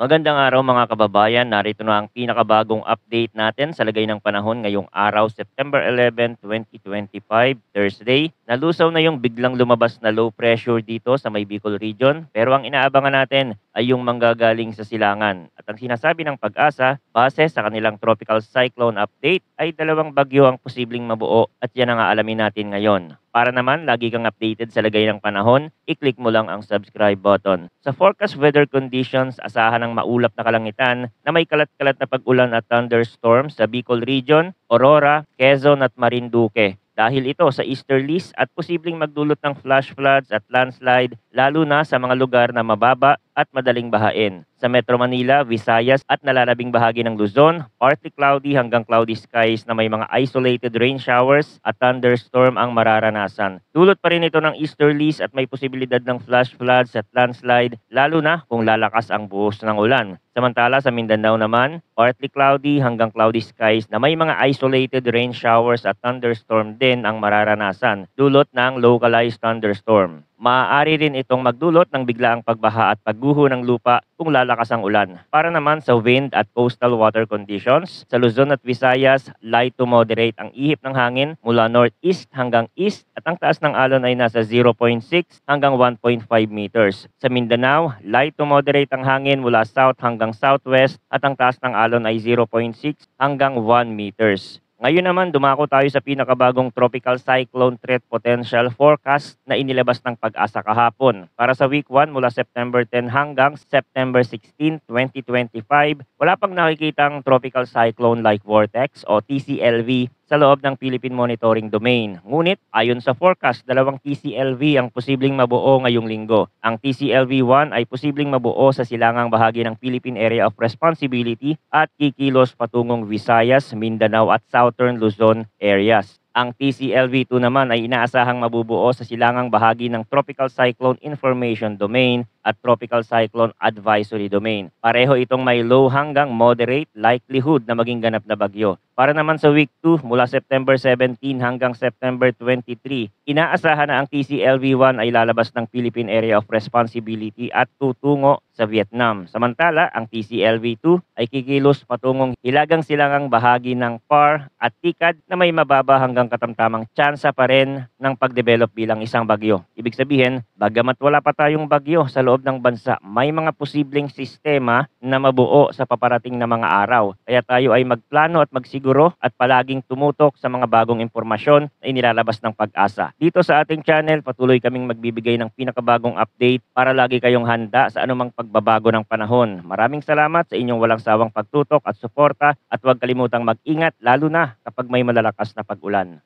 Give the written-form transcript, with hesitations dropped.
Magandang araw mga kababayan, narito na ang pinakabagong update natin sa lagay ng panahon ngayong araw, September 11, 2025, Thursday. Nalusaw na yung biglang lumabas na low pressure dito sa may Bicol region, pero ang inaabangan natin ay yung manggagaling sa silangan. At ang sinasabi ng pag-asa, base sa kanilang tropical cyclone update, ay dalawang bagyo ang posibleng mabuo at yan ang aalamin natin ngayon. Para naman lagi kang updated sa lagay ng panahon, i-click mo lang ang subscribe button. Sa forecast weather conditions, asahan ng maulap na kalangitan na may kalat-kalat na pag-ulan at thunderstorms sa Bicol Region, Aurora, Quezon at Marinduque. Dahil ito sa easterlies at posibleng magdulot ng flash floods at landslide lalo na sa mga lugar na mababa at madaling bahain. Sa Metro Manila, Visayas at nalalabing bahagi ng Luzon, partly cloudy hanggang cloudy skies na may mga isolated rain showers at thunderstorm ang mararanasan. Dulot pa rin ito ng easterlies at may posibilidad ng flash floods at landslide lalo na kung lalakas ang buhos ng ulan. Samantala sa Mindanao naman, partly cloudy hanggang cloudy skies na may mga isolated rain showers at thunderstorm din ang mararanasan, dulot ng localized thunderstorm. Maaari rin itong magdulot ng biglaang pagbaha at pagguho ng lupa kung lalakas ang ulan. Para naman sa wind at coastal water conditions, sa Luzon at Visayas, light to moderate ang ihip ng hangin mula northeast hanggang east at ang taas ng alon ay nasa 0.6 hanggang 1.5 meters. Sa Mindanao, light to moderate ang hangin mula south hanggang southwest at ang taas ng alon ay 0.6 hanggang 1 meters. Ngayon naman, dumako tayo sa pinakabagong tropical cyclone threat potential forecast na inilabas ng pag-asa kahapon. Para sa week 1 mula September 10 hanggang September 16, 2025, wala pang nakikitang tropical cyclone-like vortex o TCLV sa loob ng Philippine Monitoring Domain. Ngunit, ayon sa forecast, dalawang TCLV ang posibleng mabuo ngayong linggo. Ang TCLV-1 ay posibleng mabuo sa silangang bahagi ng Philippine Area of Responsibility at kikilos patungong Visayas, Mindanao at Southern Luzon areas. Ang TCLV-2 naman ay inaasahang mabubuo sa silangang bahagi ng Tropical Cyclone Information Domain at Tropical Cyclone Advisory Domain. Pareho itong may low hanggang moderate likelihood na maging ganap na bagyo. Para naman sa week 2 mula September 17 hanggang September 23, inaasahan na ang TCLV-1 ay lalabas ng Philippine Area of Responsibility at tutungo sa Vietnam. Samantala, ang TCLV-2 ay kikilos patungong hilagang silangang bahagi ng PAR at TICAD na may mababa hanggang katamtamang tsansa pa rin ng pagdevelop bilang isang bagyo. Ibig sabihin, bagamat wala pa tayong bagyo sa loob ng bansa, may mga posibleng sistema na mabuo sa paparating na mga araw. Kaya tayo ay magplano at magsiguro at palaging tumutok sa mga bagong impormasyon na inilalabas ng pag-asa. Dito sa ating channel, patuloy kaming magbibigay ng pinakabagong update para lagi kayong handa sa anumang pagbabago ng panahon. Maraming salamat sa inyong walang sawang pagtutok at suporta at huwag kalimutang mag-ingat lalo na kapag may malalakas na pag-ulan.